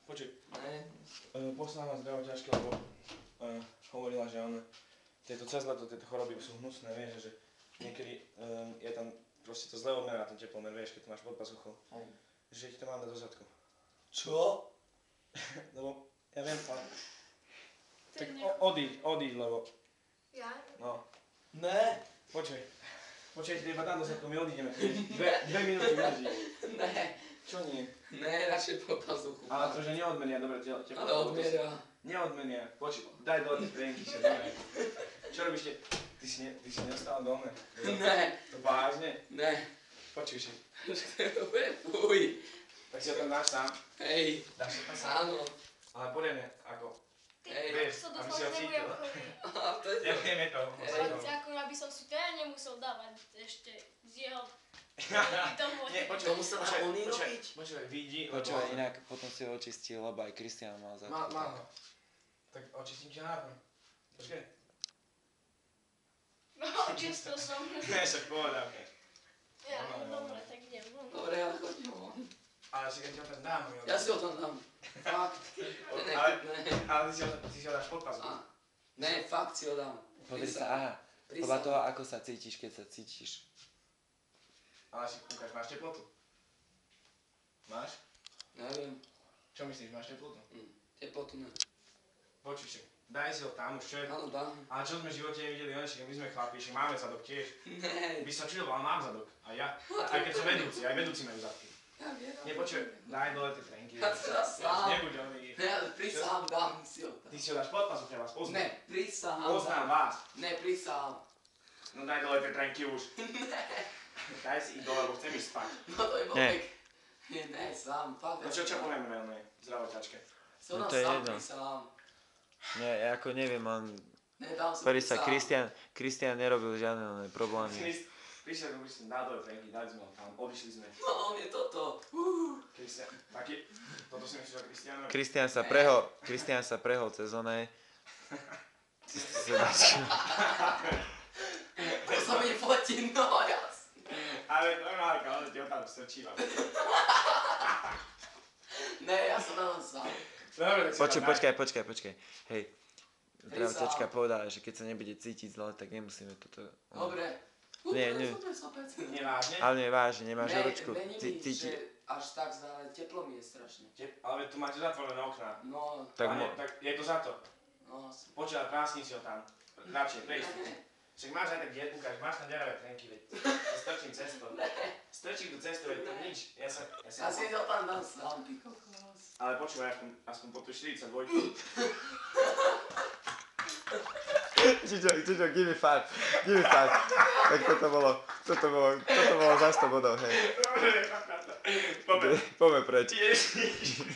Počuj, Ne. poslala ma zdravoťažky, lebo hovorila, že on tieto cez leto, tieto choroby sú hnusné, vieš, že niekedy je tam proste to zle odmerá ten teplomer, vieš, keď to máš pod pazuchou. Že ti to mám dať do zadku. Čo? Lebo, ja viem, ale... To Tak je odíď, lebo... Ja? No, Ne. počuj, ty iba tam do zadku, my odídeme. Dve minúty vydrží. Ne. Čo nie? Ne, radšej po pazuchu. Ale to, že neodmenia, dobre, Ale odmieria. Neodmenia, počuj, daj dole tie prienky, že dole. Čo robíš ty si neostal dome? Ne. To vážne? Ne. Počuj si. Fuj. Tak si ho tam dáš sám. Hej. Dáš ho tam sám. Áno. Ale poriadne, ako? Hej. Vieš, To aby dúfam, si ho že cítil. nebudem chorý. A to je... Ja viem, je to. Ale ako aby som si teda nemusel dávať ešte z jeho domov. Nie, To musel on robiť. Počúvaj, vidí, Počúvaj, inak potom si ho očistil, lebo aj Kristián mal za to. Má ho. Tak očistím ťa nápom. Počkaj. No, čistil som. Ne, však pohľadávke. Ja, dobre, tak idem. Dobre, ale choď von. Ale si keď ti ho tam dám, Ja si ho tam dám. Fakt. To je nechutné. Ale ty si ho dáš pod pazu. Ne, fakt si ho dám. Pozri sa, aha. Podľa toho, ako sa cítiš, keď sa cítiš. Ale si kúkaš, máš teplotu? Máš? Neviem. Čo myslíš, máš teplotu? Teplotu ne. Počuj si, daj si ho tam už, čo je? Áno, dám. Ale čo sme v živote nevideli, my sme chlapi, že máme zadok tiež. Ne. By sa čudoval, mám zadok. A ja. Aj keď som vedúci, aj vedúci majú zadky. Ja viem. Nepočuj, daj dole tie trenky. Ja teraz sám. Nebuď oný. Ne, ale prísahám, dám si ho tam. Ty si ho dáš pod pazu, ja vás poznám. Ne, prísahám. Poznám vás. Ne, prísahám. No daj dole tie trenky už. Daj si ich dole, lebo chcem ísť spať. No to je bobek. Ne, sám, fakt. No čo povieme na onej zdravoťačke? Som No nám to je sám jedno. prísahám. Nie, ja ako neviem, on... Ne, dám si Ktorý sa prísahám. Kristián nerobil žiadne problémy. Prišiel som, dal dole trenky, dali sme ho tam, odišli sme. No, on je toto. Kristián, taký, toto si myslíš o Kristiánovi? Kristián sa prehol cez oné. Sedačku. To sa mi fotí, no jasne. Ale normálne, ale ti ho tam strčívam. Ne, ja sa dám sám. Dobre, tak si tam daj. Počkaj. Hej. Zdravotečka povedala, že keď sa nebude cítiť zle, tak nemusíme toto... Dobre. Nie. To je sopec. Nevážne? Ale nie, vážne, nemáš horúčku. Není mi, Cíti. že až tak zle, ale teplo mi je strašne. Ale tu máte zatvorené okná. No, Tak Tak je to za to. no. Počúvaj, prásni si ho tam. Radšej, prejsť. Však máš aj tak ukáž, máš tam ďaravé trenky, veď. Strčím cesto. Strčím tú cestu, veď to nič. Ja si to tam dám sám, ty kokos. Ale počúvaj, aspoň po tú 42. Čičo, give me five. Tak toto bolo za 100 bodov, hej. Poďme preč. Ježiš.